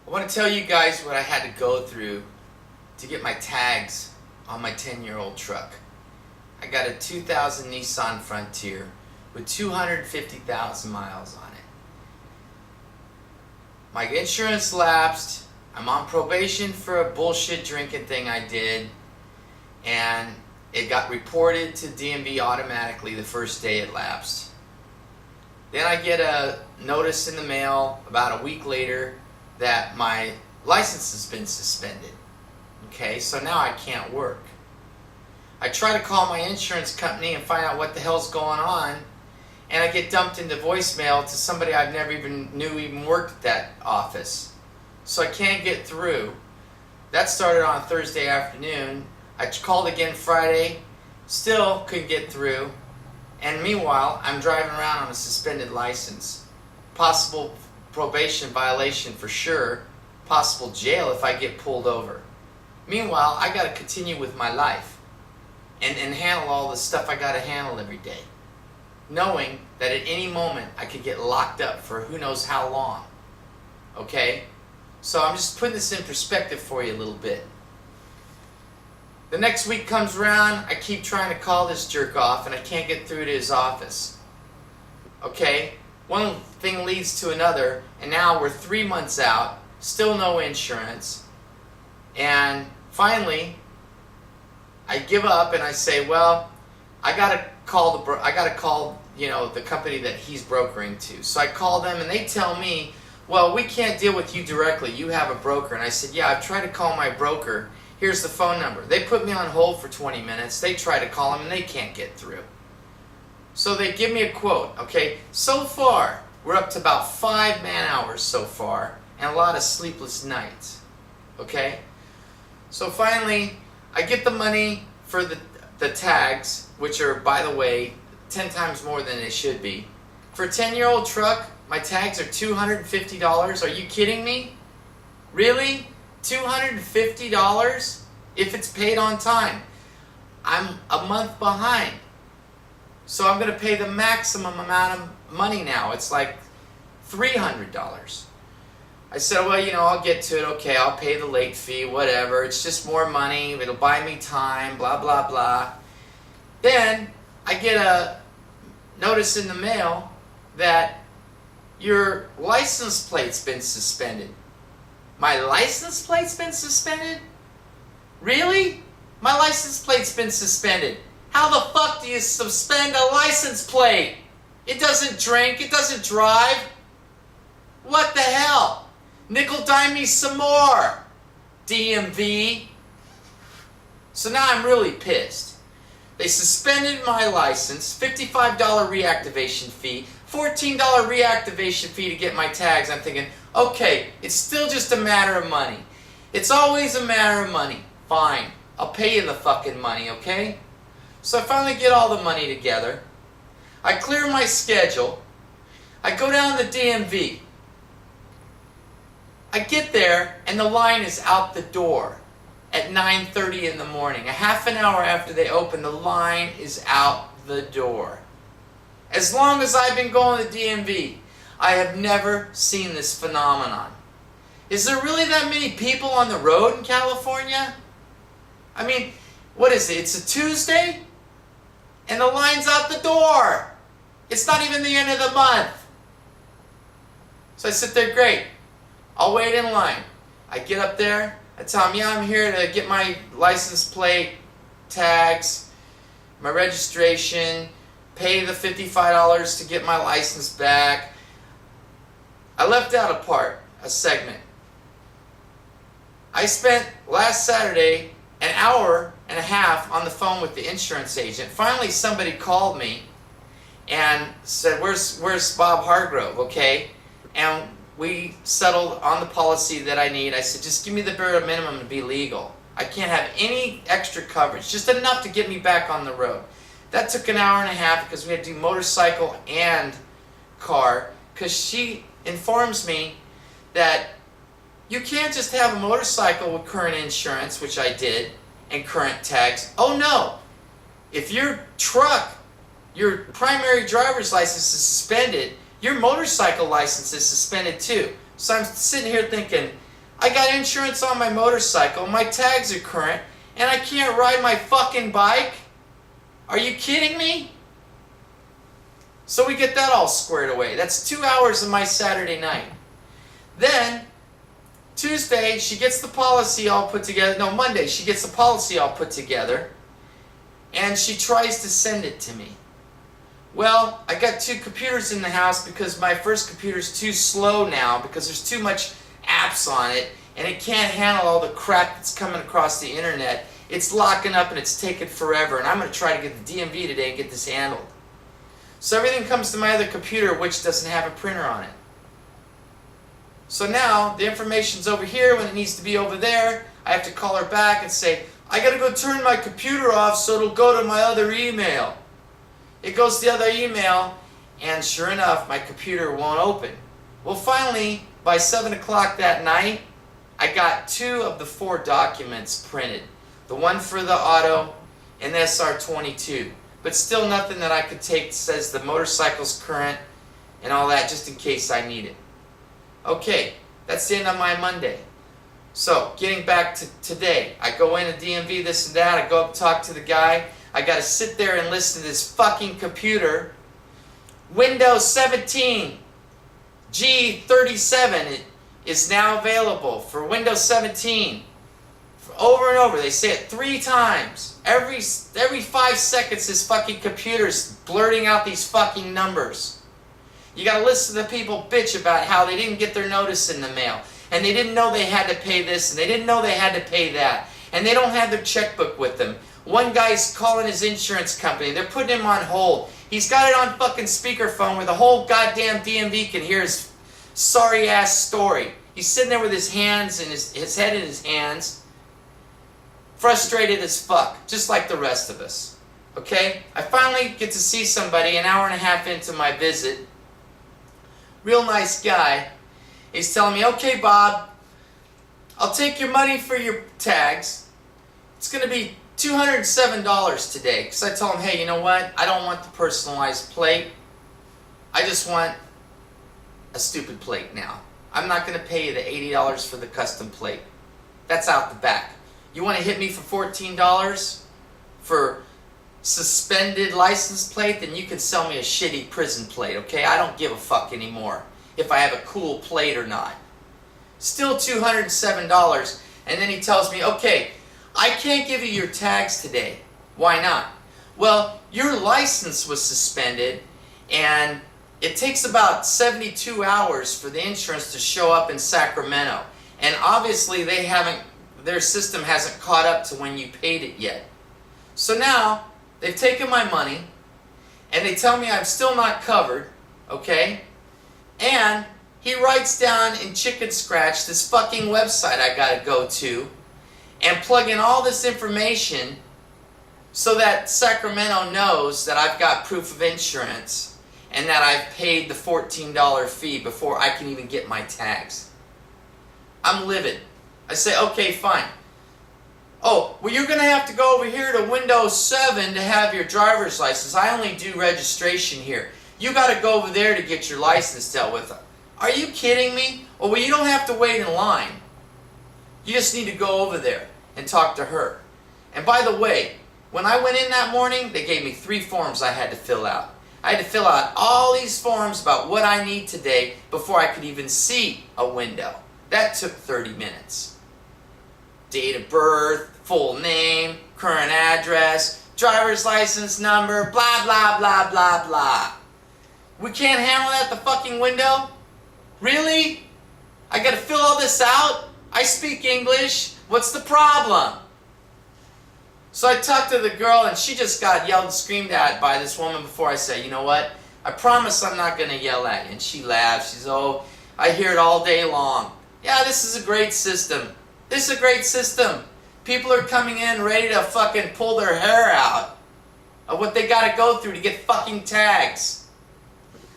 I want to tell you guys what I had to go through to get my tags on my 10-year-old truck. I got a 2000 Nissan Frontier with 250,000 miles on it. My insurance lapsed. I'm on probation for a bullshit drinking thing I did, and it got reported to DMV automatically the first day it lapsed. Then I get a notice in the mail about a week later that my license has been suspended. Okay, so now I can't work. I try to call my insurance company and find out what the hell's going on, and I get dumped into voicemail to somebody I've never even knew worked at that office. So I can't get through. That started on Thursday afternoon. I called again Friday, still couldn't get through. And meanwhile, I'm driving around on a suspended license. Possible probation violation for sure. Possible jail if I get pulled over. Meanwhile, I got to continue with my life and handle all the stuff I got to handle every day, knowing that at any moment I could get locked up for who knows how long. Okay? So I'm just putting this in perspective for you a little bit. The next week comes around, I keep trying to call this jerk off and I can't get through to his office. Okay? One thing leads to another, and now we're 3 months out, still no insurance. And finally, I give up and I say, well, I gotta call the company that he's brokering to. So I call them and they tell me, well, we can't deal with you directly. You have a broker. And I said, yeah, I've tried to call my broker. Here's the phone number. They put me on hold for 20 minutes. They try to call him and they can't get through. So they give me a quote. Okay, so far we're up to about 5 man-hours so far and a lot of sleepless nights. Okay, so finally I get the money for the tags, which are, by the way, 10 times more than they should be. For a 10-year-old truck, my tags are $250. Are you kidding me? Really? $250 if it's paid on time. I'm a month behind. So I'm going to pay the maximum amount of money now. It's like $300. I said, well, I'll get to it. Okay, I'll pay the late fee, whatever. It's just more money. It'll buy me time, blah, blah, blah. Then I get a notice in the mail that your license plate's been suspended. My license plate's been suspended? Really? My license plate's been suspended. How the fuck do you suspend a license plate? It doesn't drink, it doesn't drive. What the hell? Nickel dime me some more, DMV. So now I'm really pissed. They suspended my license, $55 reactivation fee, $14 reactivation fee to get my tags. I'm thinking, okay, it's still just a matter of money. It's always a matter of money. Fine, I'll pay you the fucking money, okay? So I finally get all the money together. I clear my schedule. I go down to the DMV. I get there and the line is out the door at 9:30 in the morning. A half an hour after they open, the line is out the door. As long as I've been going to DMV, I have never seen this phenomenon. Is there really that many people on the road in California? I mean, what is it? It's a Tuesday? And the line's out the door. It's not even the end of the month. So I sit there, great. I'll wait in line. I get up there. I tell them, yeah, I'm here to get my license plate, tags, my registration, pay the $55 to get my license back. I left out a segment. I spent last Saturday an hour and a half on the phone with the insurance agent. Finally, somebody called me and said, where's Bob Hargrove, okay? And we settled on the policy that I need. I said, just give me the bare minimum to be legal. I can't have any extra coverage, just enough to get me back on the road. That took an hour and a half because we had to do motorcycle and car, because she informs me that you can't just have a motorcycle with current insurance, which I did, and current tags. Oh no! If your truck, your primary driver's license is suspended, your motorcycle license is suspended too. So I'm sitting here thinking, I got insurance on my motorcycle, my tags are current, and I can't ride my fucking bike? Are you kidding me? So we get that all squared away. That's 2 hours of my Saturday night. Then, Tuesday, she gets the policy all put together. No, Monday, she gets the policy all put together. And she tries to send it to me. Well, I got 2 computers in the house because my first computer's too slow now because there's too much apps on it and it can't handle all the crap that's coming across the internet. It's locking up and it's taking forever, and I'm going to try to get the DMV today and get this handled. So everything comes to my other computer, which doesn't have a printer on it. So now the information's over here when it needs to be over there. I have to call her back and say, I got to go turn my computer off so it'll go to my other email. It goes to the other email, and sure enough, my computer won't open. Well, finally, by 7 o'clock that night, I got 2 of the 4 documents printed. The one for the auto and the SR22. But still nothing that I could take that says the motorcycle's current and all that, just in case I need it. Okay, that's the end of my Monday. So, getting back to today, I go in to DMV, this and that, I go up and talk to the guy. I gotta sit there and listen to this fucking computer. Windows 17 G37 is now available for Windows 17. Over and over, they say it 3 times. Every 5 seconds, this fucking computer's blurting out these fucking numbers. You gotta listen to people bitch about how they didn't get their notice in the mail, and they didn't know they had to pay this, and they didn't know they had to pay that, and they don't have their checkbook with them. One guy's calling his insurance company. They're putting him on hold. He's got it on fucking speakerphone where the whole goddamn DMV can hear his sorry ass story. He's sitting there with his hands and his head in his hands, frustrated as fuck, just like the rest of us. Okay? I finally get to see somebody an hour and a half into my visit. Real nice guy. He's telling me, okay, Bob, I'll take your money for your tags. It's going to be $207 today. Because I told him, hey, you know what? I don't want the personalized plate. I just want a stupid plate now. I'm not going to pay you the $80 for the custom plate. That's out the back. You want to hit me for $14 for suspended license plate? Then you can sell me a shitty prison plate, okay? I don't give a fuck anymore if I have a cool plate or not. Still $207. And then he tells me, okay, I can't give you your tags today. Why not? Well, your license was suspended, and it takes about 72 hours for the insurance to show up in Sacramento. And obviously their system hasn't caught up to when you paid it yet. So now, they've taken my money, and they tell me I'm still not covered, okay? And he writes down in Chicken Scratch this fucking website I gotta go to and plug in all this information so that Sacramento knows that I've got proof of insurance and that I've paid the $14 fee before I can even get my tags. I'm livid. I say, okay, fine. Oh, well, you're going to have to go over here to Windows 7 to have your driver's license. I only do registration here. You got to go over there to get your license dealt with. Are you kidding me? Oh, well, you don't have to wait in line. You just need to go over there and talk to her. And by the way, when I went in that morning, they gave me 3 forms I had to fill out. I had to fill out all these forms about what I need today before I could even see a window. That took 30 minutes. Date of birth, full name, current address, driver's license number, blah, blah, blah, blah, blah. We can't handle that at the fucking window? Really? I gotta fill all this out? I speak English. What's the problem? So I talked to the girl, and she just got yelled and screamed at by this woman before I said, you know what? I promise I'm not going to yell at you. And she laughs. She says, oh, I hear it all day long. Yeah, this is a great system. This is a great system. People are coming in ready to fucking pull their hair out of what they got to go through to get fucking tags.